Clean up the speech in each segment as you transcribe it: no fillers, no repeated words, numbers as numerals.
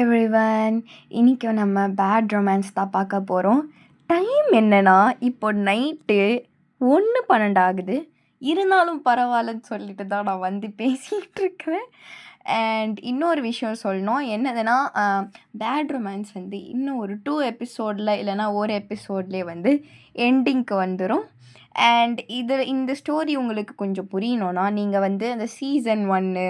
Everyone. இன்னைக்கு நம்ம bad romance தான் பார்க்க போகிறோம். டைம் என்னன்னா இப்போ நைட்டு 1:12 ஆகுது. இருந்தாலும் பரவாயில்லன்னு சொல்லிட்டு தான் நான் வந்து பேசிகிட்டு இருக்கிறேன். அண்ட் இன்னொரு விஷயம் சொல்லணும் என்னதுன்னா, பேட் ரொமான்ஸ் வந்து இன்னும் ஒரு 2 எபிசோடில் இல்லைனா ஒரு எபிசோட்லேயே வந்து எண்டிங்க்கு வந்துடும். அண்ட் இந்த ஸ்டோரி உங்களுக்கு கொஞ்சம் புரியணும்னா நீங்கள் வந்து அந்த சீசன் 1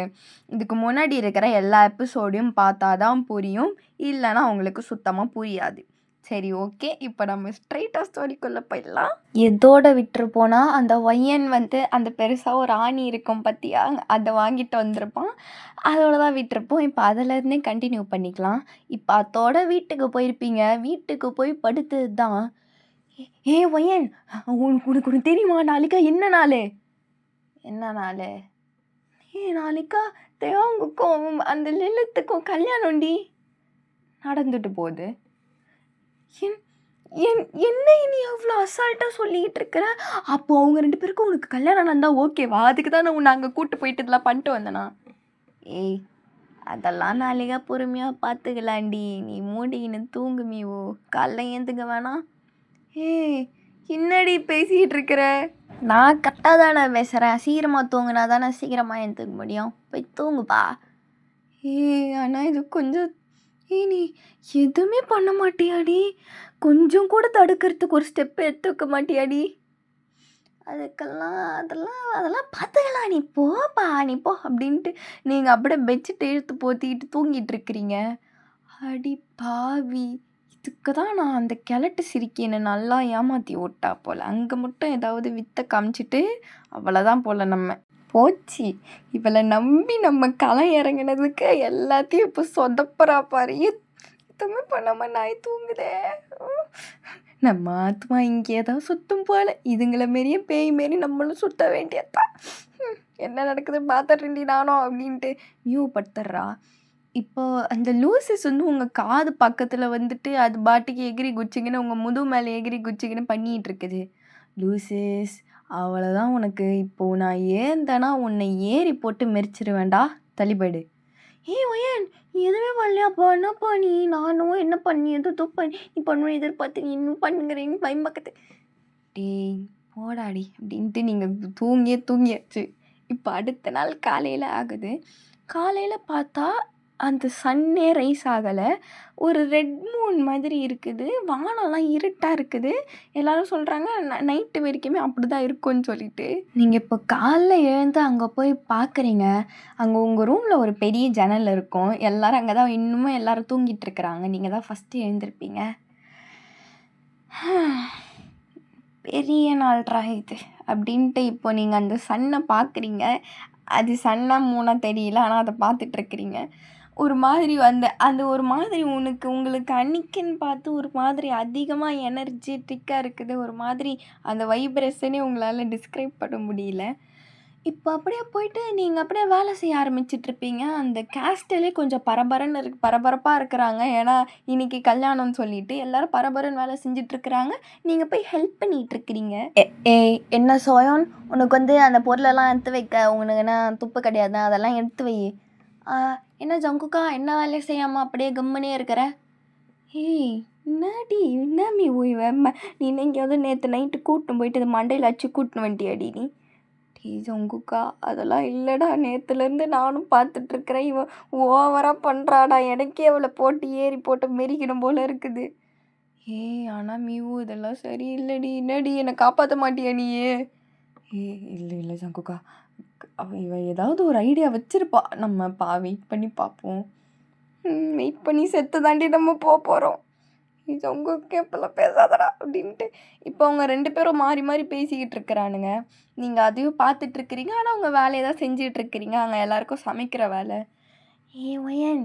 இதுக்கு முன்னாடி இருக்கிற எல்லா எபிசோடையும் பார்த்தா தான் புரியும். இல்லைனா உங்களுக்கு சுத்தமாக புரியாது. சரி, ஓகே, இப்போ நம்ம ஸ்ட்ரைட்டாக ஸ்டோரிக்குள்ளே போயிடலாம். எதோட விட்டுரு போனால் அந்த ஒய்யன் வந்து அந்த பெருசாக ஒரு ஆணி இருக்கும் பார்த்தியா, அதை வாங்கிட்டு வந்திருப்பான். அதோட தான் விட்டுருப்போம். இப்போ அதிலேருந்தே கண்டினியூ பண்ணிக்கலாம். இப்போ அதோட வீட்டுக்கு போயிருப்பீங்க. வீட்டுக்கு போய் படுத்தது தான், ஒய்யன் உனக்கு தெரியுமா நாளைக்கா என்ன நாள்? என்ன நாள்? நாளைக்கா தேவாங்குக்கும் அந்த லில்லத்துக்கும் கல்யாணம்டி நடந்துட்டு போகுது. என்ன நீ அவ்வளோ அசால்ட்டாக சொல்லிக்கிட்டு இருக்கிற? அப்போ அவங்க 2 பேருக்கும் உனக்கு கல்யாணம் நடந்தால் ஓகேவா? அதுக்கு தான் நான் அங்கே கூப்பிட்டு போயிட்டு இதெல்லாம் பண்ணிட்டு வந்தேனா? ஏய், அதெல்லாம் நாளைக்கா பொறுமையாக பார்த்துக்கலாண்டி. நீ மூடிக்கின்னு தூங்கு மீவோ, காலைல ஏந்துக்க வேணாம். ஏய், என்னடி பேசிக்கிட்டு இருக்கிற? நான் கரெக்டாக தானே பேசுகிறேன். சீக்கிரமாக தூங்குனா தானே சீக்கிரமாக எழுந்துக்க முடியும். போய் தூங்குப்பா. ஆனால் இது கொஞ்சம் நீ எதுவுமே பண்ண மாட்டியாடி? கொஞ்சம் கூட தடுக்கிறதுக்கு ஒரு ஸ்டெப் எடுத்துக்க மாட்டியாடி? அதெல்லாம் பார்த்துக்கலாம், நீ போப்பா, நீ போ அப்படின்ட்டு நீங்கள் அப்படியே பெட்ஷீட்டை இழுத்து போத்திக்கிட்டு தூங்கிட்டு இருக்கிறீங்க. அடி பாவி, இதுக்கு தான் நான் அந்த கிழட்டு சிரிக்கி என்னை நல்லா ஏமாற்றி விட்டா போல். அங்கே மட்டும் ஏதாவது வித்தை காமிச்சிட்டு அவ்வளோதான் போல். நம்ம போச்சு. இவளை நம்பி நம்ம களம் இறங்கினதுக்கு எல்லாத்தையும் இப்போ சொதப்புறா பாரு. எதுவுமே பண்ணாமல் நாய் தூங்குதே. நம்ம ஆத்மா இங்கே தான் சுற்றும் போல். இதுங்களை மாரியே பேய் மாரி நம்மளும் சுத்த வேண்டியதான். என்ன நடக்குது பார்த்துட்றேன்டி நானும் அப்படின்ட்டு வியூ படுத்துட்றா. இப்போ அந்த லூசிஸ் வந்து உங்கள் காது பக்கத்தில் வந்துட்டு அது பாட்டுக்கு எகிரி குச்சிங்கன்னு உங்கள் முதுகு மேலே எகிரி குச்சிங்கன்னு பண்ணிகிட்டு இருக்குது. லூசிஸ், அவ்வளோதான் உனக்கு. இப்போது நான் ஏந்தேனா உன்னை ஏறி போட்டு மெரிச்சிருவேண்டா. தள்ளிப்போயிடு. ஒய்யன், நீ எதுவுமே பண்ணலையாப்பா? என்னப்பா நீ? நானும் என்ன பண்ணி எதோ பண்ணி நீ பண்ணுவேன் எதிர்பார்த்து நீ இன்னும் பண்ணுங்கிறேன்னு பயம்பக்கத்து. டேய் போடாடி அப்படின்ட்டு நீங்கள் தூங்கியாச்சு. இப்போ அடுத்த நாள் காலையில் ஆகுது. காலையில் பார்த்தா அந்த சன்னே ரைஸ் ஆகலை. ஒரு ரெட் மூன் மாதிரி இருக்குது. வானம்லாம் இருட்டாக இருக்குது. எல்லோரும் சொல்கிறாங்க நைட்டு வரைக்குமே அப்படி தான் இருக்கும்னு சொல்லிட்டு. நீங்கள் இப்போ காலைல எழுந்து அங்கே போய் பார்க்குறீங்க. அங்கே உங்கள் ரூமில் ஒரு பெரிய ஜன்னல் இருக்கும். எல்லோரும் அங்கே தான் இன்னுமும் எல்லோரும் தூங்கிட்டு இருக்கிறாங்க. நீங்கள் தான் ஃபஸ்ட்டு எழுந்திருப்பீங்க. பெரிய நாள்ரா இது அப்படின்ட்டு இப்போ நீங்கள் அந்த சன்னை பார்க்குறீங்க. அது சன்னா மூணாக தெரியல, ஆனால் அதை பார்த்துட்ருக்குறீங்க. ஒரு மாதிரி அந்த ஒரு மாதிரி உங்களுக்கு அன்னைக்குன்னு பார்த்து ஒரு மாதிரி அதிகமாக எனர்ஜெட்டிக்காக இருக்குது. ஒரு மாதிரி அந்த வைப்ரேஷனே உங்களால் டிஸ்கிரைப் பண்ண முடியல. இப்போ அப்படியே போயிட்டு நீங்கள் அப்படியே வேலை செய்ய ஆரம்பிச்சிட்ருப்பீங்க. அந்த கேஸ்டிலே கொஞ்சம் பரபரப்பாக இருக்கிறாங்க. ஏன்னா இன்றைக்கி கல்யாணம்னு சொல்லிட்டு எல்லோரும் பரபரன்னு வேலை செஞ்சிட்ருக்குறாங்க. நீங்கள் போய் ஹெல்ப் பண்ணிகிட்ருக்கிறீங்க. என்ன சோயம், உனக்கு வந்து அந்த பொருளெல்லாம் எடுத்து வைக்க உனக்கு என்ன துப்பு கிடையாது? அதெல்லாம் எடுத்து வை. என்ன ஜங்குக்கா, என்ன வேலையை செய்யாமல் அப்படியே கம்முனே இருக்கிற? என்னடி என்னமி ஓய்வ? நீ எங்கேயாவது நேற்று நைட்டு கூட்டின்னு போயிட்டு இது மண்டையில் அச்சு கூட்டின்னு வந்துட்டியாடி நீ? ஜங்குக்கா, அதெல்லாம் இல்லைடா. நேற்றுலேருந்து நானும் பார்த்துட்ருக்குறேன். இவன் ஓவராக பண்ணுறாடா. எனக்கே அவளை போட்டு ஏறி போட்டு மெரிக்கணும் போல் இருக்குது. ஆனால் மீவு இதெல்லாம் சரியில்லைடி. என்னடி என்னை காப்பாற்ற மாட்டியா நீயே? இல்லை ஜங்குக்கா, இவன் ஏதாவது ஒரு ஐடியா வச்சுருப்பா. நம்ம வெயிட் பண்ணி பார்ப்போம். வெயிட் பண்ணி செத்து தாண்டி நம்ம போகிறோம். இது உங்களுக்கு எப்பெல்லாம் பேசாதடா அப்படின்ட்டு இப்போ அவங்க 2 பேரும் மாறி மாறி பேசிக்கிட்டு இருக்கிறானுங்க. நீங்கள் அதையும் பார்த்துட்ருக்கிறீங்க. ஆனால் அவங்க வேலையை தான் செஞ்சிட்ருக்கிறீங்க. அங்கே எல்லாருக்கும் சமைக்கிற வேலை. ஒயன்,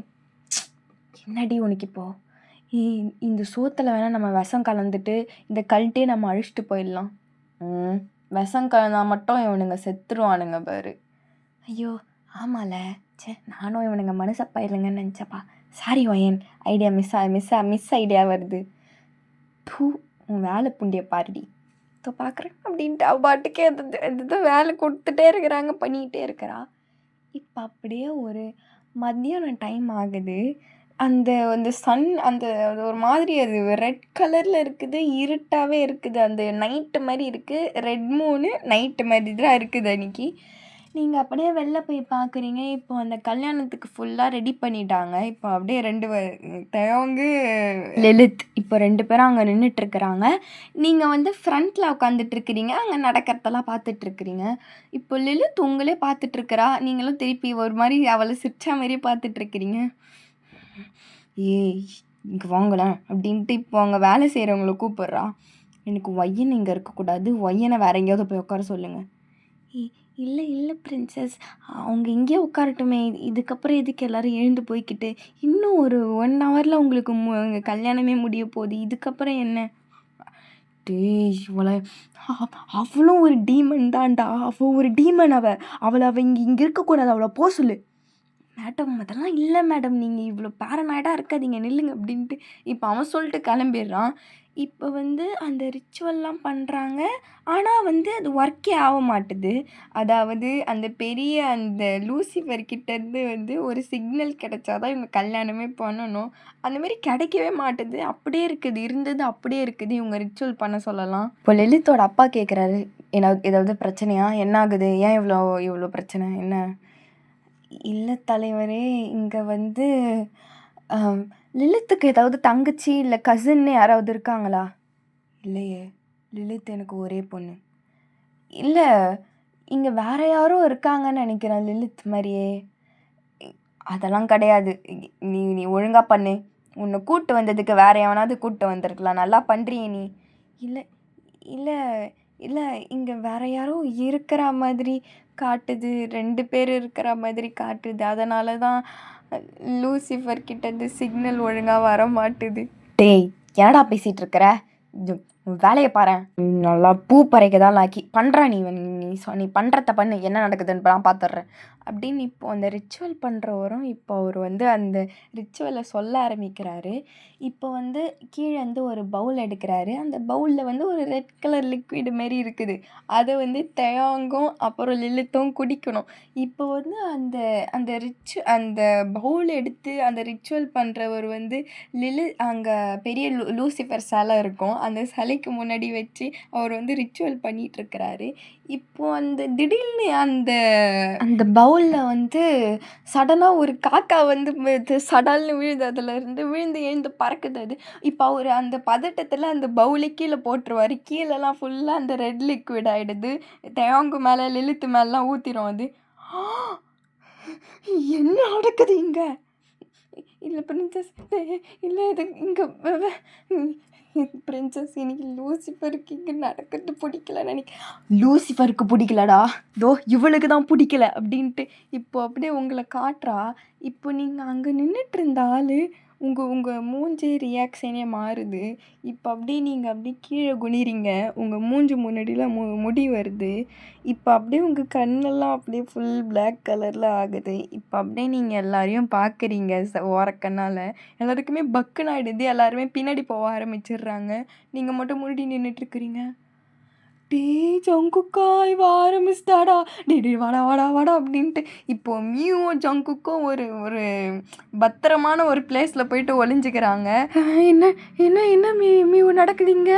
என்னடி உனக்கு இப்போது? இந்த சோத்தில் வேணால் நம்ம விஷம் கலந்துட்டு இந்த கல்ட்டே நம்ம அழிச்சிட்டு போயிடலாம். விஷம் கலந்தா மட்டும் இவனுங்க செத்துருவானுங்க பாரு. ஐயோ ஆமால, நானும் இவனுங்க மனசை பயிரலங்கன்னு நினச்சப்பா. சாரி ஒயன், ஐடியா மிஸ் ஐடியா வருது. உன் வேலை புண்டிய பாருடி, பார்க்குறேன் அப்படின்ட்டு அவ பாட்டுக்கே எதுதான் வேலை கொடுத்துட்டே இருக்கிறாங்க, பண்ணிக்கிட்டே இருக்கிறா. இப்போ அப்படியே ஒரு மத்தியானம் டைம் ஆகுது. அந்த அந்த சன் அந்த அது ஒரு மாதிரி அது ரெட் கலர்ல இருக்குது. இருட்டாவே இருக்குது. அந்த நைட்டு மாரி இருக்கு. ரெட் மூனு நைட்டு மாதிரி தான் இருக்குது அன்னைக்கு. நீங்க அப்படியே வெளில போய் பார்க்குறீங்க. இப்போ அந்த கல்யாணத்துக்கு ஃபுல்லா ரெடி பண்ணிட்டாங்க. இப்போ அப்படியே 2 தயவுங்கு, லலித் இப்போ 2 பேரும் அங்க நின்னுட்டுருக்குறாங்க. நீங்க வந்து ஃப்ரண்ட்ல உட்காந்துட்டுருக்கிறீங்க. அங்க நடக்கிறதெல்லாம் பார்த்துட்டுருக்கிறீங்க. இப்போ லலித் உங்களே பார்த்துட்டுருக்கிறா. நீங்களும் திருப்பி ஒரு மாரி அவள சிரிச்சா மாரியே பார்த்துட்டுருக்கிறீங்க. "ஏய் இங்க வாங்களேன்" அப்படின்ட்டு இப்போ அங்க வேலை செய்றவங்கள கூப்பிடுறா. "எனக்கு ஒய்யன் இங்க இருக்கக்கூடாது. ஒய்யன வேற எங்கேயாவது போய் உட்கார சொல்லுங்க." இல்ல இல்ல பிரின்சஸ். அவங்க இங்கேயே உட்காரட்டுமே. இதுக்கப்புறம் எதுக்கு எல்லாரும் எழுந்து போய்க்கிட்டு? இன்னும் ஒரு 1 ஹவர்ல உங்களுக்கு கல்யாணமே முடிய போகுது. இதுக்கப்புறம் என்ன? டேய் அவளும் ஒரு டீமன் தான்டா. அவ ஒரு டீமன் அவ. அவள இங்க இருக்கக்கூடாது. அவள போ சொல்லு. மேடம் அதெல்லாம் இல்லை மேடம். நீங்கள் இவ்வளோ பேரனாய்டாக இருக்காதீங்க, நில்லுங்க அப்படின்ட்டு இப்போ அவன் சொல்லிட்டு கிளம்பிடுறான். இப்போ வந்து அந்த ரிச்சுவல்லாம் பண்ணுறாங்க. ஆனால் வந்து அது ஒர்க்கே ஆக மாட்டுது. அதாவது அந்த பெரிய அந்த லூசிஃபர் கிட்டேருந்து வந்து ஒரு சிக்னல் கிடைச்சாதான் இவங்க கல்யாணமே பண்ணணும். அந்தமாரி கிடைக்கவே மாட்டுது. அப்படியே இருக்குது. இருந்தது அப்படியே இருக்குது. இவங்க ரிச்சுவல் பண்ண சொல்லலாம். இப்போ லலித்தோட அப்பா கேட்குறாரு, ஏதாவது பிரச்சனையா? என்ன ஆகுது? ஏன் இவ்வளோ இவ்வளோ பிரச்சனை என்ன? இல்லை தலைவரே, இங்கே வந்து லிலித்துக்கு ஏதாவது தங்கச்சி இல்லை கசின்னு யாராவது இருக்காங்களா? இல்லையே, லிலித் எனக்கு ஒரே பொண்ணு. இல்லை, இங்கே வேற யாரும் இருக்காங்கன்னு நினைக்கிறேன் லிலித் மாதிரியே. அதெல்லாம் கிடையாது. நீ நீ ஒழுங்கா பண்ணு. உன்னை கூட்டு வந்ததுக்கு வேற எவனாவது கூட்டு வந்திருக்கலாம். நல்லா பண்ணுறிய நீ. இல்லை இல்லை இல்லை, இங்கே வேற யாரும் இருக்கிற மாதிரி காட்டுது. 2 பேர் இருக்கிற மாதிரி காட்டுது. அதனால தான் லூசிஃபர் கிட்டேருந்து சிக்னல் ஒழுங்காக வர மாட்டுது. டேய் என்னடா பேசிகிட்டு இருக்கிற? வேலையை பாரேன். நல்லா பூ பறைக்க தான் லாக்கி பண்ணுறா. நீ பண்ணுறத பண்ணு. என்ன நடக்குதுன்னு நான் பார்த்துட்றேன் அப்படின்னு இப்போ அந்த ரிச்சுவல் பண்ணுறவரும் இப்போ அவர் வந்து அந்த ரிச்சுவலை சொல்ல ஆரம்பிக்கிறாரு. இப்போ வந்து கீழே வந்து ஒரு பவுல் எடுக்கிறாரு. அந்த பவுலில் வந்து ஒரு ரெட் கலர் லிக்விடு மாரி இருக்குது. அதை வந்து தயாங்கும் அப்புறம் லிலித்தும் குடிக்கணும். இப்போ வந்து அந்த அந்த பவுல் எடுத்து அந்த ரிச்சுவல் பண்ணுறவர் வந்து அங்கே பெரிய லூசிஃபர் சிலை இருக்கும். அந்த சிலைக்கு முன்னாடி வச்சு அவர் வந்து ரிச்சுவல் பண்ணிகிட்ருக்கிறாரு. இப்போ அந்த திடீர்னு அந்த அந்த பவுலில் வந்து சடனாக ஒரு காக்கா வந்து சடல்னு விழுது. அதிலேருந்து விழுந்து எழுந்து பறக்குது அது. இப்போ அவர் அந்த பதட்டத்தில் அந்த பவுலே கீழே போட்டுருவார். கீழெல்லாம் ஃபுல்லாக அந்த ரெட் லிக்விட் ஆகிடுது. தேவாங்கு மேலே லிலித்து மேலாம் ஊற்றிடும் அது. என்ன நடக்குது இங்கே? இல்லை பிரின்சஸ், இல்லை இது இங்கே பிரின்சஸ், இன்னைக்கு லூசிஃபருக்கு இங்கே நடக்கிறது பிடிக்கல நினைக்கிறேன். லூசிஃபருக்கு பிடிக்கலடா, இவளுக்கு தான் பிடிக்கல அப்படின்ட்டு இப்போ அப்படியே உங்களை காட்டுறா. இப்போ நீங்கள் அங்கே நின்றுட்டு இருந்த ஆள் உங்கள் மூஞ்சி ரியாக்ஷனே மாறுது. இப்போ அப்படியே நீங்கள் அப்படியே கீழே குனிறீங்க. உங்கள் மூஞ்சி முன்னாடிலாம் முடி வருது. இப்போ அப்படியே உங்கள் கண்ணெல்லாம் அப்படியே ஃபுல் பிளாக் கலரில் ஆகுது. இப்போ அப்படியே நீங்கள் எல்லாரையும் பார்க்குறீங்க ஓரக்கண்ணால். எல்லாருக்குமே பக்குன்னு ஆகிடுது. எல்லாருமே பின்னாடி போக ஆரம்பிச்சிடுறாங்க. நீங்கள் மட்டும் முன்னாடி நின்றுட்டுருக்குறீங்க. டேய் ஜங்குக்கா இவ ஆரம்பிச்சிட்டாடா. டே வாடா வாடா வாடா அப்படின்ட்டு இப்போ மியூவும் ஜங்குக்கும் ஒரு ஒரு பத்திரமான ஒரு பிளேஸில் போயிட்டு ஒளிஞ்சுக்கிறாங்க. என்ன என்ன என்ன மியூ நடக்குதுங்க?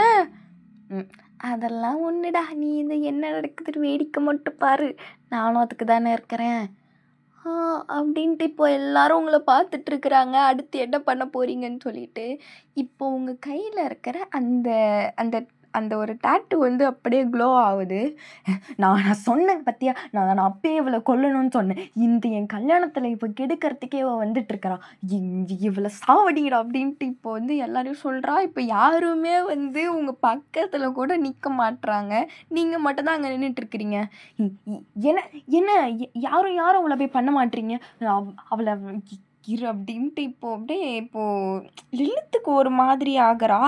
அதெல்லாம் ஒன்றுடா. நீ இது என்ன நடக்குதுன்னு வேடிக்கை மட்டும் பாரு. நானும் அதுக்கு தானே இருக்கிறேன் அப்படின்ட்டு இப்போ எல்லாரும் உங்களை பார்த்துட்ருக்குறாங்க. அடுத்து என்ன பண்ண போகிறீங்கன்னு சொல்லிட்டு. இப்போ உங்கள் கையில் இருக்கிற அந்த அந்த அந்த ஒரு டாட்டூ வந்து அப்படியே க்ளோ ஆகுது. நான் சொன்னேன் பார்த்தியா, நான் அப்பயே இவளை கொல்லணும்னு சொன்னேன். என் கல்யாணத்தில் இப்போ கெடுக்கிறதுக்கே இவள் வந்துட்டுருக்கிறா. இவளை சாவடிடா அப்படின்ட்டு இப்போ வந்து எல்லாரையும் சொல்கிறா. இப்போ யாருமே வந்து உங்கள் பக்கத்தில் கூட நிற்க மாட்றாங்க. நீங்கள் மட்டும்தான் அங்கே நின்றுட்டுருக்கிறீங்க. என்ன என்ன யாரும் அவளை போய் பண்ண மாட்டீங்க? அவளை இரு அப்படின்ட்டு இப்போ அப்படியே லிலித்துக்கு ஒரு மாதிரி ஆகிறா.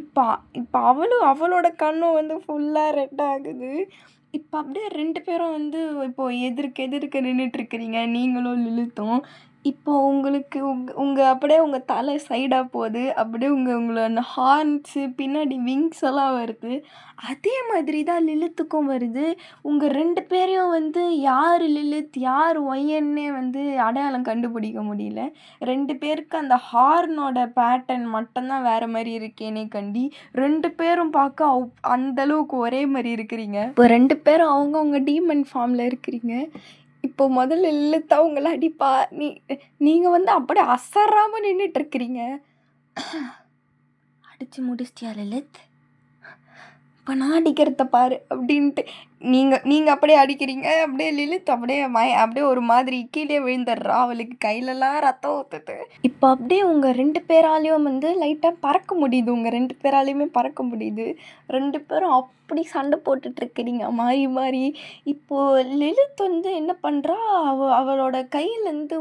இப்போ இப்போ அவளோட கண்ணும் வந்து ஃபுல்லாக ரெட் ஆகுது. இப்போ அப்படியே 2 பேரும் வந்து இப்போ எதிர்க்க நின்றுட்டுருக்கிறீங்க நீங்களும் லிலித்தும். இப்போ உங்களுக்கு உங்க அப்படியே உங்க தலை சைடா போகுது. அப்படியே உங்களோட ஹார்ன்ஸு, பின்னாடி விங்ஸ் எல்லாம் வருது. அதே மாதிரி தான் லிலித்துக்கும் வருது. உங்க 2 பேரையும் வந்து யாரு லிலித், யார் ஒயன்னே வந்து அடையாளம் கண்டுபிடிக்க முடியல. 2 பேருக்கு அந்த ஹார்னோட பேட்டர்ன் மட்டும் தான் வேற மாரி இருக்கேனே கண்டி, 2 பேரும் பார்க்க அந்த அளவுக்கு ஒரே மாரி இருக்கிறீங்க. இப்போ 2 பேரும் அவங்கவங்க டீமன் ஃபார்ம்ல இருக்கிறீங்க. இப்போ முதல்ல லிலித்தா உங்கள அடிப்பா. நீங்க வந்து அப்படியே அசராம நின்னுட்டு இருக்கிறீங்க. அடிச்சு முடிச்சிட்டியா லிலித்? இப்போ நான் அடிக்கிறத பாரு அப்படின்ட்டு நீங்க அப்படியே அடிக்கிறீங்க. அப்படியே லிலித் அப்படியே ஒரு மாதிரி கீழே விழுந்துடுறா. அவளுக்கு கையிலலாம் ரத்தம் ஊத்துது. இப்போ அப்படியே உங்க 2 பேராலையும் வந்து லைட்டா பறக்க முடியுது. உங்க 2 பேராலையுமே பறக்க முடியுது. 2 பேரும் அப்படி சண்டை போட்டுட்டு இருக்கிறீங்க மாறி மாறி. இப்போ லிலித் வந்து என்ன பண்றா, அவளோட கையிலேருந்து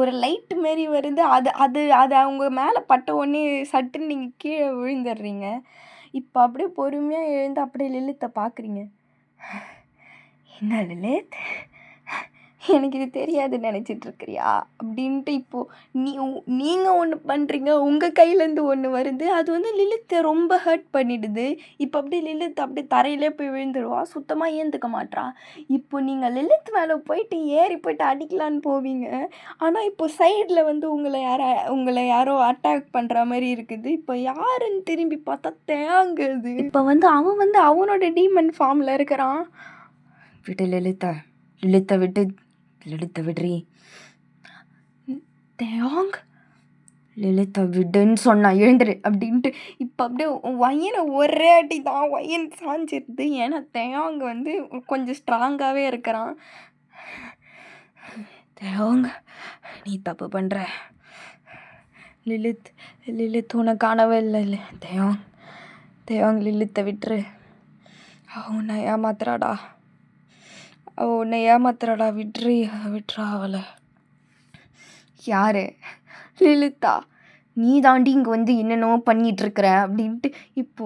ஒரு லைட் மாரி வருது. அது அது அது அவங்க மேலே பட்ட உடனே சட்டுன்னு நீங்க கீழே விழுந்துடுறீங்க. இப்போ அப்படியே பொறுமையா எழுந்து அப்படியே லிலித்த பார்க்குறீங்க. என்ன லிலித், எனக்கு இது தெரியாதுன்னு நினச்சிட்டு இருக்கிறியா அப்படின்ட்டு இப்போ நீங்கள் ஒன்று பண்ணுறீங்க. உங்கள் கையிலேருந்து ஒன்று வருது. அது வந்து லிலித்தை ரொம்ப ஹர்ட் பண்ணிடுது. இப்போ அப்படியே லிலித் அப்படியே தரையிலே போய் விழுந்துருவா. சுத்தமாக ஏந்துக்க மாட்றா. இப்போ நீங்கள் லிலித் மேலே போயிட்டு ஏறி போயிட்டு அடிக்கலான்னு போவீங்க. ஆனால் இப்போ சைடில் வந்து உங்களை யாரோ அட்டாக் பண்ணுற மாதிரி இருக்குது. இப்போ யாருன்னு திரும்பி பார்த்தா தேங்குது. இப்போ வந்து அவன் வந்து அவனோட டீமன் ஃபார்மில் இருக்கிறான். விட்டு லிலித்தை விடுறி. தேவாங், லிலித்தை விடுன்னு சொன்னா எழுந்துரு அப்படின்ட்டு. இப்போ அப்படியே வயனை ஒரே அடி தான் வயன் சாஞ்சிருது. ஏன்னா தேவாங் வந்து கொஞ்சம் ஸ்ட்ராங்காகவே இருக்கிறான். தேவாங், நீ தப்பு பண்ணுற. லிலித் உனக்கு காணவே இல்லை. தேவாங் லிலித்தை விட்டுரு. உன்னை ஏமாத்துறாடா. விட்டுறா அவளை. யாரு? லிலித்தா? நீ தாண்டி இங்கே வந்து என்னென்னவோ பண்ணிட்டு இருக்கிற அப்படின்ட்டு இப்போ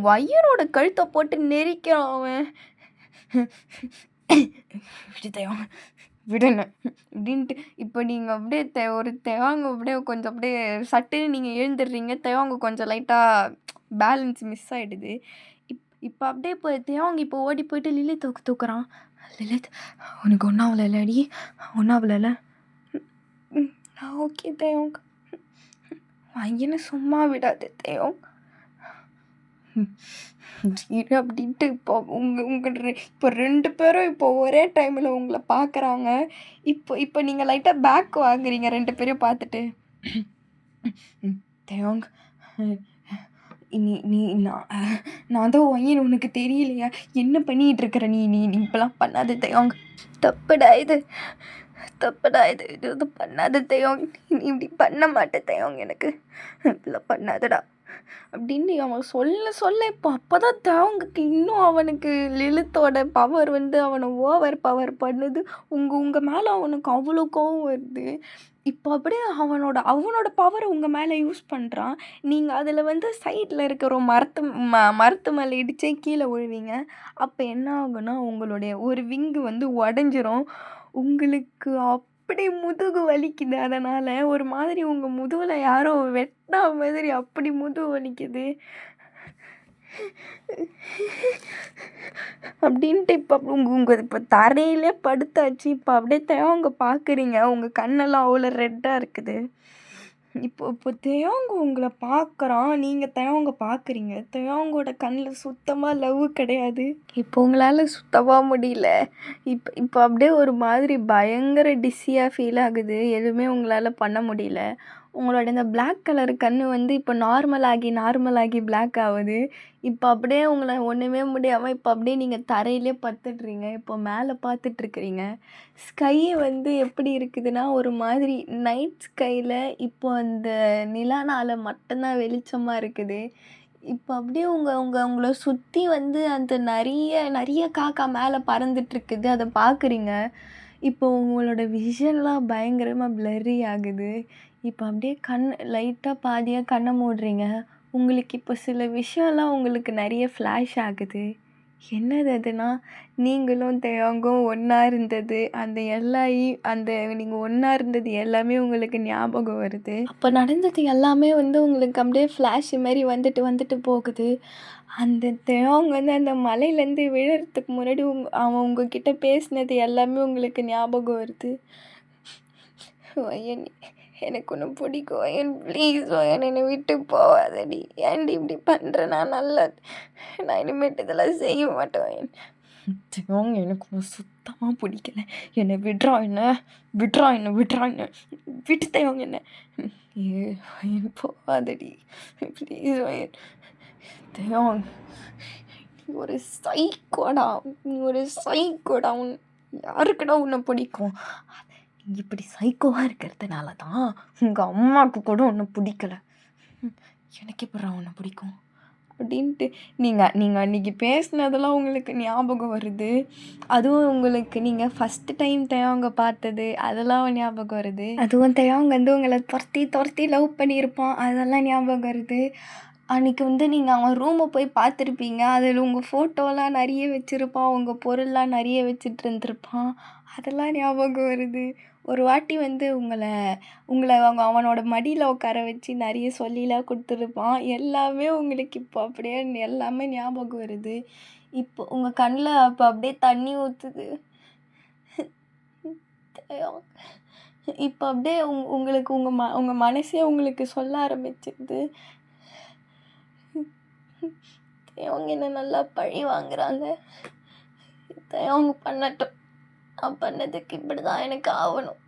வயனோட கழுத்தை போட்டு நெரிக்கிறான் அவன். விடுதேவன் விடணும் அப்படின்ட்டு. இப்போ நீங்கள் அப்படியே தேவாங்க அப்படியே கொஞ்சம் அப்படியே சட்டுன்னு நீங்கள் எழுந்துடுறீங்க. தேவாங்க கொஞ்சம் லைட்டாக பேலன்ஸ் மிஸ் ஆகிடுது. இப்போ அப்படியே இப்போ தேவாங்க இப்போ ஓடி போயிட்டு லிலித் தூக்குறான். லிலித், உனக்கு ஒன்றாவலடி? ஒன்றாவல? ஓகே தேவாங், வயனை சும்மா விடாது தேவாங் அப்படின்ட்டு. இப்போ 2 பேரும் இப்போ ஒரே டைமில் உங்களை பார்க்குறாங்க. இப்போ நீங்கள் லைட்டாக பேக் வாங்குறீங்க 2 பேரையும் பார்த்துட்டு. தேவாங், நீ நான் தான் ஒயன், உனக்கு தெரியலையா? என்ன பண்ணிகிட்டு இருக்கிற நீ நீ நீ இப்பெல்லாம் பண்ணாத தேவாங். தப்புடா இது இது பண்ணாத தேவாங். நீ இப்படி பண்ண மாட்டே தேவாங், எனக்கு இப்பெல்லாம் பண்ணாதடா அப்படின்னு அவன் சொல்ல இப்போ அப்போதான் தேவங்குக்கு இன்னும் அவனுக்கு லிலித்தோட பவர் வந்து அவனை ஓவர் பவர் பண்ணுது. உங்கள் மேலே அவனுக்கு அவ்வளோ கோவம் வருது. இப்போ அப்படியே அவனோட பவரை உங்கள் மேலே யூஸ் பண்ணுறான். நீங்கள் அதில் வந்து சைடில் இருக்கிற ஒரு மரத்து மேலே இடிச்சே கீழே விழுவீங்க. அப்போ என்ன ஆகுன்னா, உங்களுடைய ஒரு விங்கு வந்து உடஞ்சிரும். உங்களுக்கு அப்படி முதுகு வலிக்குது. அதனால் ஒரு மாதிரி உங்கள் முதுகில் யாரோ வெட்டினா மாதிரி அப்படி முதுகு வலிக்குது அப்படின்ட்டு. இப்போ உங்கள் இப்போ தரையிலே படுத்தாச்சு. இப்போ அப்படியே தேவங்க பார்க்குறீங்க. உங்கள் கண்ணெல்லாம் அவ்வளோ ரெட்டாக இருக்குது. இப்போ தேவங்க உங்களை பார்க்குறான். நீங்கள் தேவங்க பார்க்குறீங்க. தேவங்கோட கண்ணில் சுத்தமாக லவ் கிடையாது. இப்போ உங்களால் சுத்தமாக முடியல. இப்போ அப்படியே ஒரு மாதிரி பயங்கர டிஸ்ஸியாக ஃபீல் ஆகுது. எதுவுமே உங்களால் பண்ண முடியல. உங்களோட இந்த பிளாக் கலர் கண் வந்து இப்போ நார்மலாகி பிளாக் ஆகுது. இப்போ அப்படியே உங்களை ஒன்றுமே முடியாமல் இப்போ அப்படியே நீங்கள் தரையிலே படுத்துட்றீங்க. இப்போ மேலே பார்த்துட்ருக்குறீங்க. ஸ்கை வந்து எப்படி இருக்குதுன்னா, ஒரு மாதிரி நைட் ஸ்கையில் இப்போ அந்த நிலானால மட்டும்தான் வெளிச்சமாக இருக்குது. இப்போ அப்படியே உங்களை சுற்றி வந்து அந்த நிறைய காக்கா மேலே பறந்துட்டுருக்குது. அதை பார்க்குறீங்க. இப்போ உங்களோட விஷன்லாம் பயங்கரமாக பிளர்ரி ஆகுது. இப்போ அப்படியே லைட்டாக பாதியாக கண்ணை மூடுறீங்க. உங்களுக்கு இப்போ சில விஷயம்லாம் உங்களுக்கு நிறைய ஃப்ளாஷ் ஆகுது. என்னது அதுனா, நீங்களும் தேவாங்கும் ஒண்ணா இருந்தது, அந்த நீங்க ஒண்ணா இருந்தது எல்லாமே உங்களுக்கு ஞாபகம் வருது. அப்ப நடந்தது எல்லாமே வந்து உங்களுக்கு அப்படியே ஃப்ளாஷ் மாரி வந்துட்டு வந்துட்டு போகுது. அந்த தேவாங் வந்து அந்த மலையிலேருந்து விழறதுக்கு முன்னாடி அவன் உங்ககிட்ட பேசினது எல்லாமே உங்களுக்கு ஞாபகம் வருது. வயன், எனக்கு உன்னை பிடிக்கும் வயன், ப்ளீஸ் வயன், என்னை விட்டு போகாதடி, ஏன்டி இப்படி பண்ணுற, நான் இனிமேட்டு இதெல்லாம் செய்ய மாட்டேன் வயன். தேவாங், எனக்கு உன்னை சுத்தமாக பிடிக்கல, என்னை விட்றா, என்ன விட்டு தேவாங் என்ன. ஏ வயன், போகாதடி ப்ளீஸ் வயன். தேவாங், நீ ஒரு சைக்கோடா. யாருக்குடா உன்னை பிடிக்கும்? நீ இப்படி சைக்கோவாக இருக்கிறதுனால தான் உங்கள் அம்மாவுக்கு கூட உன்னை பிடிக்கல. எனக்கு எப்படா உன்னை பிடிக்கும் அப்படின்ட்டு நீங்கள் அன்றைக்கி பேசினதெல்லாம் உங்களுக்கு ஞாபகம் வருது. அதுவும் உங்களுக்கு நீங்கள் ஃபஸ்ட்டு டைம் தேவாங்க பார்த்தது அதெல்லாம் ஞாபகம் வருது. அதுவும் தேவாங்க வந்து உங்களை துரத்தி லவ் பண்ணியிருப்பான், அதெல்லாம் ஞாபகம் வருது. அன்றைக்கி வந்து நீங்கள் அவன் ரூமை போய் பார்த்துருப்பீங்க, அதில் உங்கள் ஃபோட்டோலாம் நிறைய வச்சுருப்பான், உங்கள் பொருள்லாம் நிறைய வச்சுட்டு இருந்திருப்பான், அதெல்லாம் ஞாபகம் வருது. ஒரு வாட்டி வந்து உங்களை அவனோட மடியில் உட்கார வச்சு நிறைய சொல்லிலாம் கொடுத்துருப்பான். எல்லாமே உங்களுக்கு இப்போ அப்படியே எல்லாமே ஞாபகம் வருது. இப்போ உங்கள் கண்ணில் அப்போ அப்படியே தண்ணி ஊற்றுது. இப்போ அப்படியே உங்களுக்கு உங்கள் மனசே உங்களுக்கு சொல்ல ஆரம்பிச்சிருது. அவங்க என்ன நல்லா பழி வாங்குறாங்க, அவங்க பண்ணட்டும், நான் பண்ணதுக்கு இப்படி தான் எனக்கு ஆகணும்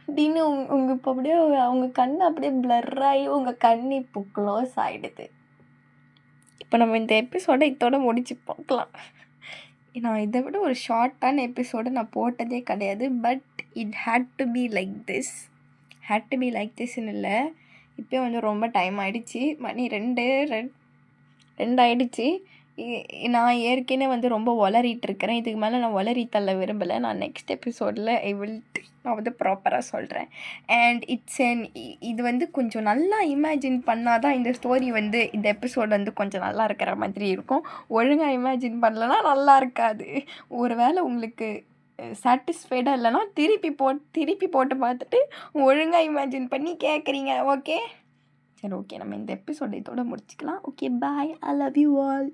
அப்படின்னு இப்போ அப்படியே அவங்க கண் அப்படியே பிளர்ராகி உங்கள் கண் இப்போ க்ளோஸ் ஆகிடுது. இப்போ நம்ம இந்த எபிசோடை இதோட முடிச்சு பார்க்கலாம். நான் இதை விட ஒரு ஷார்ட்டான எபிசோடு நான் போட்டதே கிடையாது. But it had to be like திஸ்ன்னு இல்லை. இப்போ வந்து ரொம்ப டைம் ஆகிடுச்சு, மணி 2 ஆகிடுச்சு. நான் ஏற்கனவே வந்து ரொம்ப இருக்கிறேன். இதுக்கு மேலே நான் உளறி தள்ள விரும்பலை. நான் நெக்ஸ்ட் எபிசோடில் நான் வந்து ப்ராப்பராக சொல்கிறேன். அண்ட் இது வந்து கொஞ்சம் நல்லா இமேஜின் பண்ணால் தான் இந்த ஸ்டோரி வந்து இந்த எபிசோட் வந்து கொஞ்சம் நல்லா இருக்கிற மாதிரி இருக்கும். ஒழுங்காக இமேஜின் பண்ணலன்னா நல்லா இருக்காது. ஒரு வேளை உங்களுக்கு சாட்டிஸ்ஃபைடாக இல்லைன்னா திருப்பி போட்டு பார்த்துட்டு ஒழுங்காக இமேஜின் பண்ணி கேட்குறீங்க. ஓகே, சரி, ஓகே, நம்ம இந்த எபிசோட இதோட முடிச்சுக்கலாம். Okay, bye, I love you all.